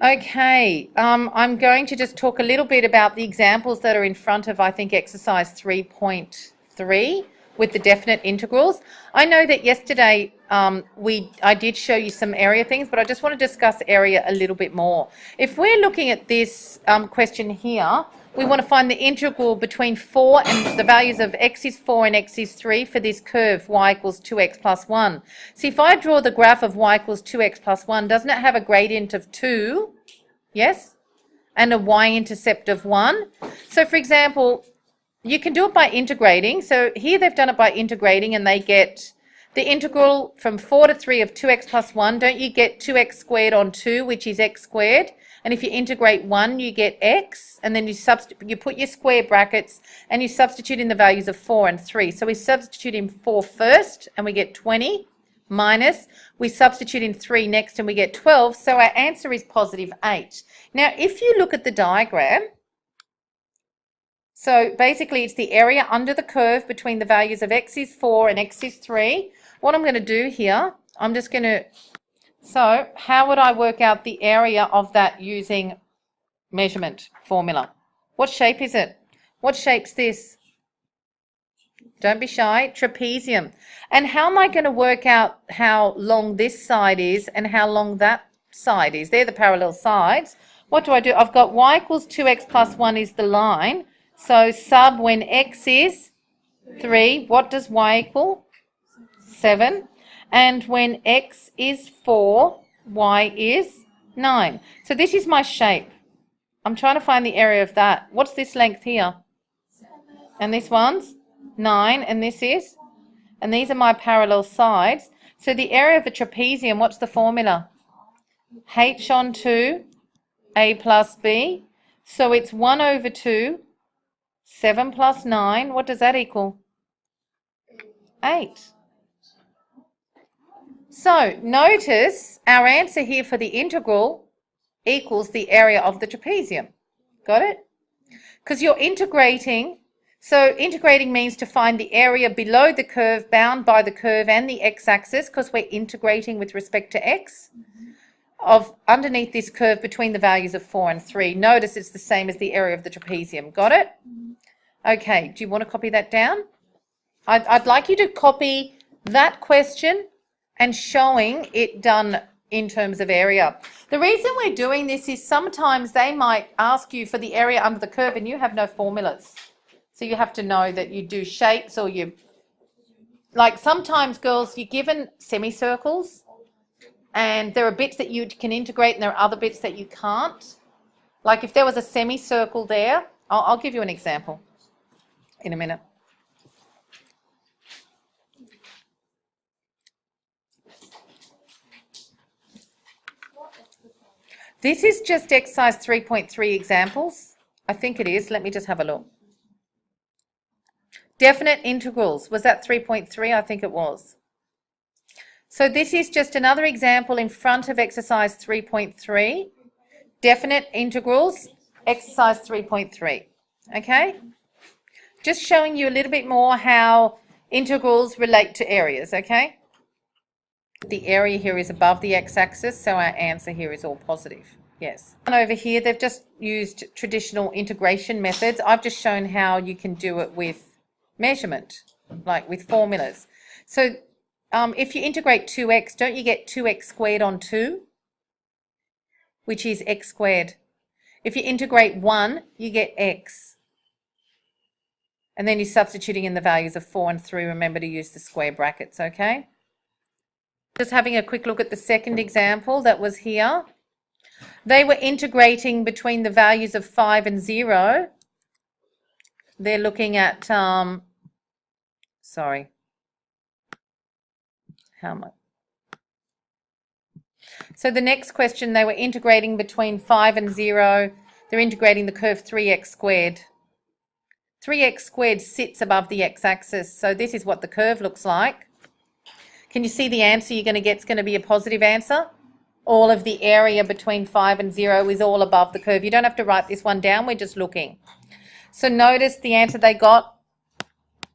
Okay, I'm going to just talk a little bit about the examples that are in front of, I think, exercise 3.3 with the definite integrals. I know that yesterday I did show you some area things, but I just want to discuss area a little bit more. If we're looking at this question here, we want to find the integral between 4 and the values of x is 4 and x is 3 for this curve y equals 2x plus 1. See, if I draw the graph of y equals 2x plus 1, doesn't it have a gradient of 2? Yes? And a y-intercept of 1. So, for example, you can do it by integrating. So here they've done it by integrating and they get the integral from 4 to 3 of 2x plus 1. Don't you get 2x squared on 2, which is x squared? And if you integrate 1, you get x, and then you put your square brackets and you substitute in the values of 4 and 3. So we substitute in 4 first and we get 20 minus, we substitute in 3 next and we get 12. So our answer is positive 8. Now if you look at the diagram, so basically it's the area under the curve between the values of x is 4 and x is 3. What I'm going to do here, I'm just going to, so how would I work out the area of that using measurement formula? What shape is it? What shape's this? Don't be shy. Trapezium. And how am I going to work out how long this side is and how long that side is? They're the parallel sides. What do? I've got y equals 2x plus 1 is the line. So sub when x is 3, what does y equal? 7. And when x is 4, y is 9. So this is my shape. I'm trying to find the area of that. What's this length here? 7. And this one's 9, and this is? And these are my parallel sides. So the area of the trapezium, what's the formula? H on 2, A plus B. So it's 1 over 2, 7 plus 9. What does that equal? 8. So notice our answer here for the integral equals the area of the trapezium. Got it? Because you're integrating. So integrating means to find the area below the curve bound by the curve and the x-axis, because we're integrating with respect to x, of underneath this curve between the values of 4 and 3. Notice it's the same as the area of the trapezium. Got it? Okay, do you want to copy that down? I'd like you to copy that question and showing it done in terms of area. The reason we're doing this is sometimes they might ask you for the area under the curve and you have no formulas. So you have to know that you do shapes, or you, like sometimes girls, you're given semicircles and there are bits that you can integrate and there are other bits that you can't. Like if there was a semicircle there, I'll give you an example in a minute. This is just exercise 3.3 examples. I think it is. Let me just have a look. Definite integrals. Was that 3.3? I think it was. So this is just another example in front of exercise 3.3. Definite integrals, exercise 3.3. Okay? Just showing you a little bit more how integrals relate to areas, okay? The area here is above the x-axis, so our answer here is all positive. Yes. And over here, they've just used traditional integration methods. I've just shown how you can do it with measurement, like with formulas. So if you integrate 2x, don't you get 2x squared on 2, which is x squared? If you integrate 1, you get x. And then you're substituting in the values of 4 and 3. Remember to use the square brackets, okay? Just having a quick look at the second example that was here. They were integrating between the values of 5 and 0. They're looking at, sorry, how much? So the next question, they were integrating between 5 and 0. They're integrating the curve 3x squared. 3x squared sits above the x-axis, so this is what the curve looks like. Can you see the answer you're going to get is going to be a positive answer? All of the area between 5 and 0 is all above the curve. You don't have to write this one down, we're just looking. So notice the answer they got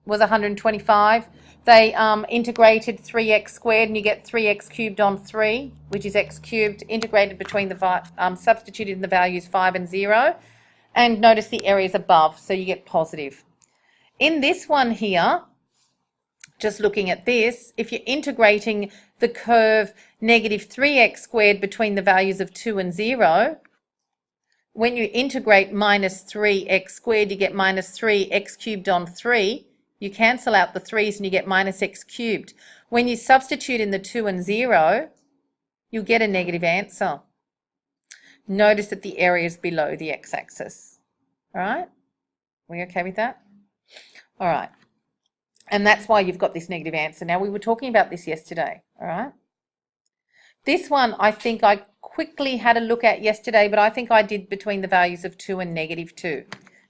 was 125. they integrated 3x squared and you get 3x cubed on 3, which is x cubed, integrated between the, substituted in the values 5 and 0. And notice the areas above, so you get positive. In this one here, just looking at this, if you're integrating the curve negative 3x squared between the values of 2 and 0, when you integrate minus 3x squared, you get minus 3x cubed on 3. You cancel out the 3's and you get minus x cubed. When you substitute in the 2 and 0, you'll get a negative answer. Notice that the area is below the x-axis. All right? We okay with that? All right. And that's why you've got this negative answer. Now, we were talking about this yesterday. All right? This one, I think I quickly had a look at yesterday, but I think I did between the values of 2 and negative 2.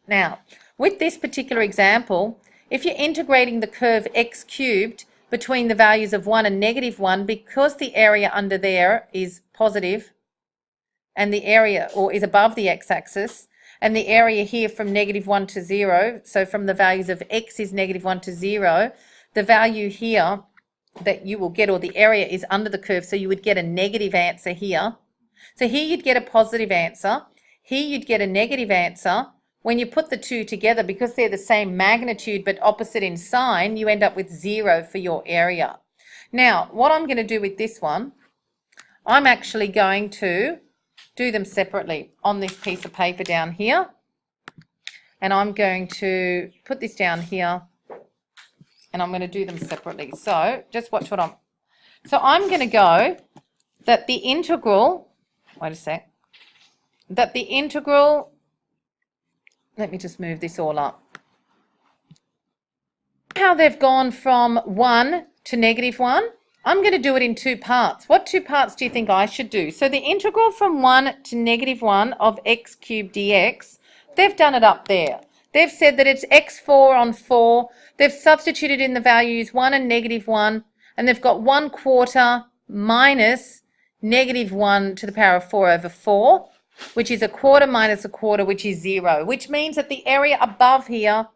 Now, with this particular example, if you're integrating the curve x cubed between the values of 1 and negative 1, because the area under there is positive and the area, or is above the x-axis, and the area here from negative 1 to 0, so from the values of x is negative 1 to 0, the value here that you will get, or the area, is under the curve, so you would get a negative answer here. So here you'd get a positive answer. Here you'd get a negative answer. When you put the two together, because they're the same magnitude but opposite in sign, you end up with 0 for your area. Now, what I'm going to do with this one, I'm actually going to do them separately on this piece of paper down here. And I'm going to put this down here and I'm going to do them separately. So just watch what I'm going to go that the integral, wait a sec, that the integral, let me just move this all up. How they've gone from 1 to negative 1, I'm going to do it in two parts. What two parts do you think I should do? So the integral from 1 to negative 1 of x cubed dx, they've done it up there. They've said that it's x4 on 4. They've substituted in the values 1 and negative 1, and they've got 1/4 minus negative 1 to the power of 4 over 4, which is 1/4 minus 1/4, which is 0, which means that the area above here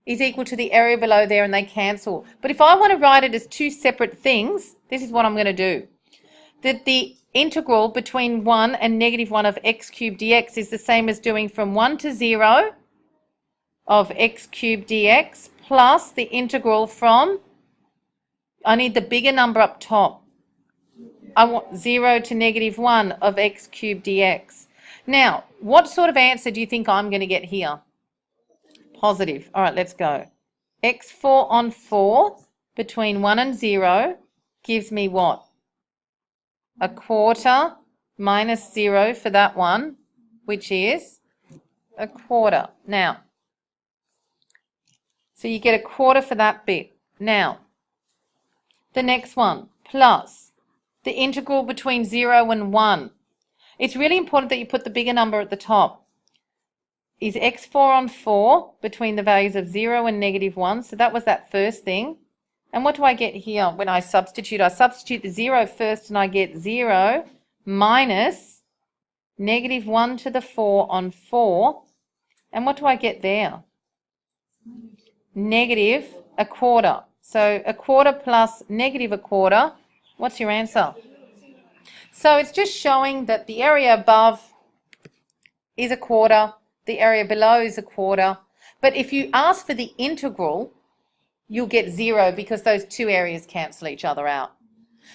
is equal to the area below there, and they cancel. But if I want to write it as two separate things, this is what I'm going to do. That the integral between 1 and negative 1 of x cubed dx is the same as doing from 1 to 0 of x cubed dx plus the integral from, I need the bigger number up top. I want 0 to negative 1 of x cubed dx. Now, what sort of answer do you think I'm going to get here? Positive. All right, let's go. x4 on 4 between 1 and 0 gives me what? 1/4 minus 0 for that one, which is 1/4. Now, so you get 1/4 for that bit. Now, the next one, plus the integral between 0 and 1. It's really important that you put the bigger number at the top. Is x4 on 4 between the values of 0 and negative 1. So that was that first thing. And what do I get here when I substitute? I substitute the 0 first and I get 0 minus negative 1 to the 4 on 4. And what do I get there? Negative 1/4. So 1/4 plus negative 1/4. What's your answer? So it's just showing that the area above is 1/4. The area below is 1/4. But if you ask for the integral, you'll get 0 because those two areas cancel each other out.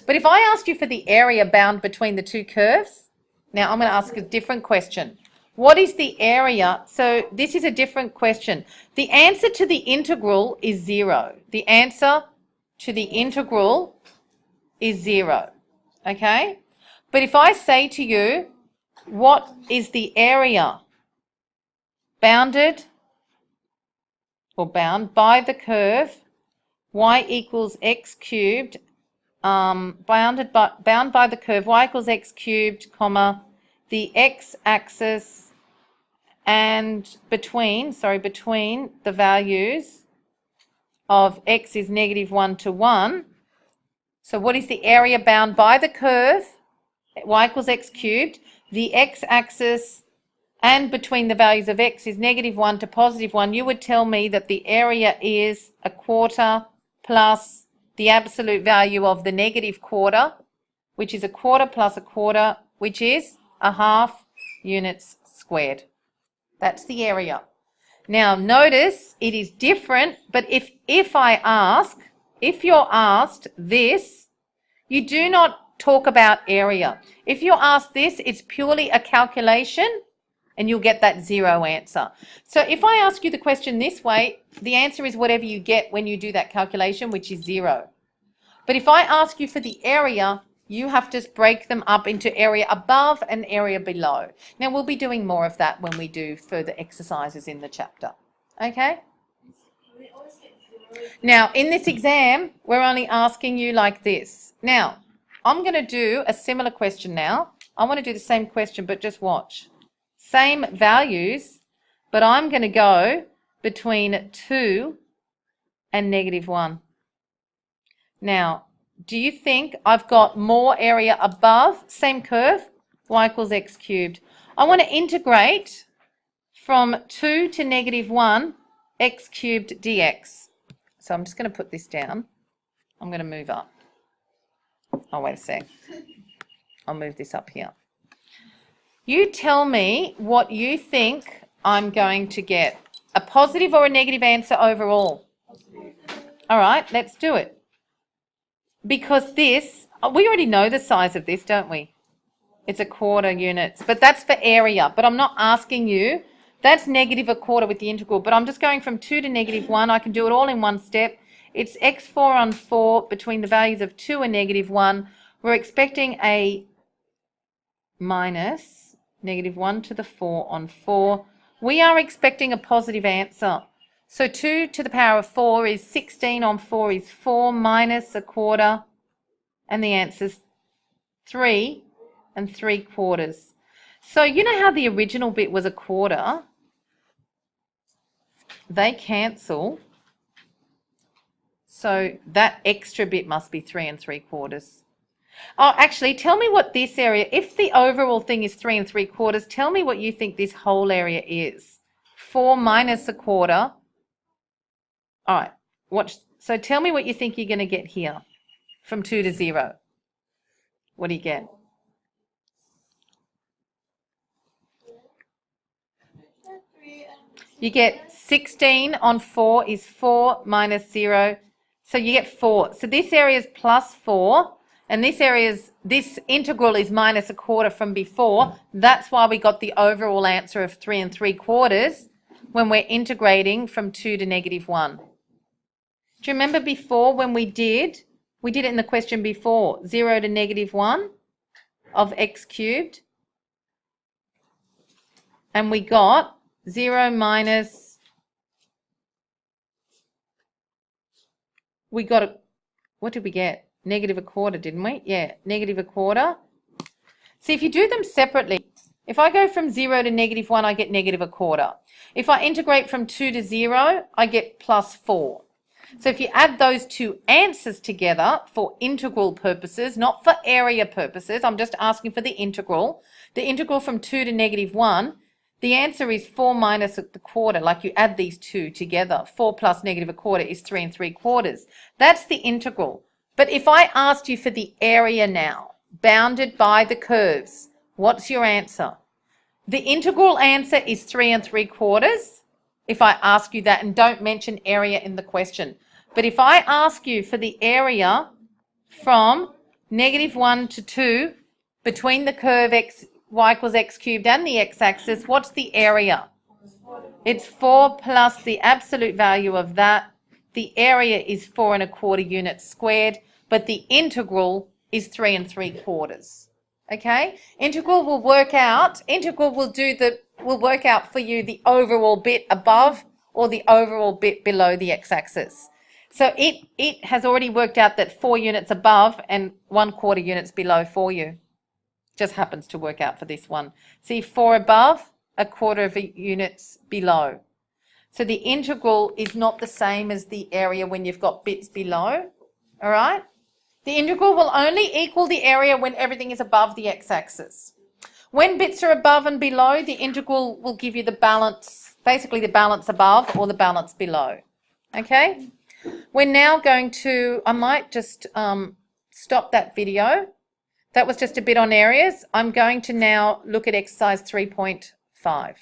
But if I ask you for the area bound between the two curves, now I'm going to ask a different question. What is the area? So this is a different question. The answer to the integral is 0. The answer to the integral is 0. Okay? But if I say to you, what is the area bounded or bound by the curve y equals x cubed, bound by the curve y equals x cubed, comma, the x-axis and between the values of x is negative 1 to 1. So what is the area bound by the curve y equals x cubed, the x-axis and between the values of x is negative 1 to positive 1, you would tell me that the area is 1/4 plus the absolute value of the negative quarter, which is a quarter plus a quarter, which is a half units squared. That's the area. Now notice it is different, but if you're asked this, you do not talk about area. If you're asked this, it's purely a calculation and you'll get that 0 answer. So if I ask you the question this way, the answer is whatever you get when you do that calculation, which is 0. But if I ask you for the area, you have to break them up into area above and area below. Now we'll be doing more of that when we do further exercises in the chapter. Okay? Now in this exam, we're only asking you like this. Now, I'm going to do a similar question now. I want to do the same question, but just watch. Same values, but I'm going to go between 2 and -1. Now, do you think I've got more area above? Same curve, y equals x cubed. I want to integrate from 2 to -1 x cubed dx. So I'm just going to put this down. I'm going to move up. Oh, wait a sec. I'll move this up here. You tell me what you think I'm going to get. A positive or a negative answer overall? All right, let's do it. Because this, we already know the size of this, don't we? It's a quarter units, but that's for area. But I'm not asking you. That's -1/4 with the integral, but I'm just going from 2 to -1. I can do it all in one step. It's x4 on 4 between the values of 2 and -1. We're expecting a minus -1 to the 4 on 4. We are expecting a positive answer. So 2 to the power of 4 is 16 on 4 is 4 minus 1/4. And the answer is 3 3/4. So you know how the original bit was 1/4? They cancel. So that extra bit must be 3 3/4. Oh, actually, tell me what this area, if the overall thing is 3 3/4, tell me what you think this whole area is. 4 minus 1/4. All right, watch. So tell me what you think you're going to get here from 2 to 0. What do you get? You get 16 on 4 is 4 minus 0. So you get 4. So this area is plus 4. And this integral is minus 1/4 from before. That's why we got the overall answer of 3 3/4 when we're integrating from 2 to -1. Do you remember before when we did it in the question before, 0 to -1 of x cubed? And we got 0 minus, what did we get? -1/4, didn't we? Yeah, -1/4. See, if you do them separately, if I go from 0 to -1, I get -1/4. If I integrate from 2 to 0, I get plus 4. So if you add those two answers together for integral purposes, not for area purposes, I'm just asking for the integral from 2 to -1, the answer is 4 minus 1/4, like you add these two together. 4 plus -1/4 is 3 3/4. That's the integral. But if I asked you for the area now, bounded by the curves, what's your answer? The integral answer is 3 3/4 if I ask you that, and don't mention area in the question. But if I ask you for the area from -1 to 2 between the curve y equals x cubed and the x-axis, what's the area? It's 4 plus the absolute value of that. The area is 4 1/4 units squared, but the integral is 3 3/4. Okay? Integral will work out for you the overall bit above or the overall bit below the x-axis. So it has already worked out that 4 units above and 1/4 units below for you. Just happens to work out for this one. See, 4 above, 1/4 of units below. So the integral is not the same as the area when you've got bits below, all right? The integral will only equal the area when everything is above the x-axis. When bits are above and below, the integral will give you the balance, basically the balance above or the balance below, okay? We're now going to, I might just stop that video. That was just a bit on areas. I'm going to now look at exercise 3.5.